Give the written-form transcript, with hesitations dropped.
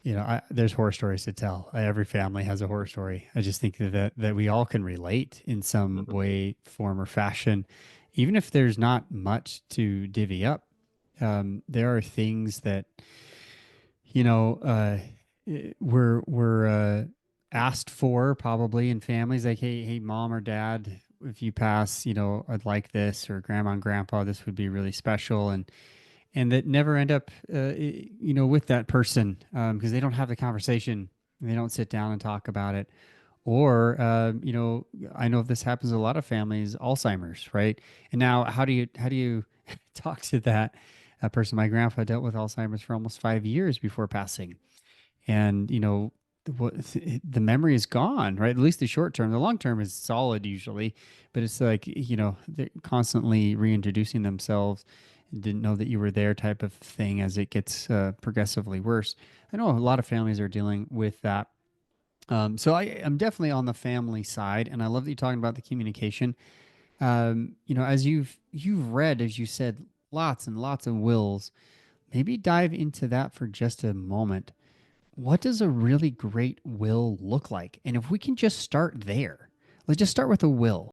You know, there's horror stories to tell. Every family has a horror story. I just think that we all can relate in some Mhm. way, form, or fashion, even if there's not much to divvy up. There are things that you know we're asked for probably in families, like, hey, mom or dad, if you pass, I'd like this, or grandma and grandpa, this would be really special, and that never end up with that person, because they don't have the conversation, they don't sit down and talk about it. Or I know this happens in a lot of families, Alzheimer's, right? And now how do you talk to that person? My grandpa dealt with Alzheimer's for almost 5 years before passing, and what the memory is gone, right? At least the short term. The long term is solid usually, but it's like, they're constantly reintroducing themselves. Didn't know that you were there, type of thing, as it gets progressively worse. I know a lot of families are dealing with that. So I'm definitely on the family side, and I love that you're talking about the communication. As you've read, as you said, lots and lots of wills. Maybe dive into that for just a moment. What does a really great will look like? And if we can just start there, let's just start with a will.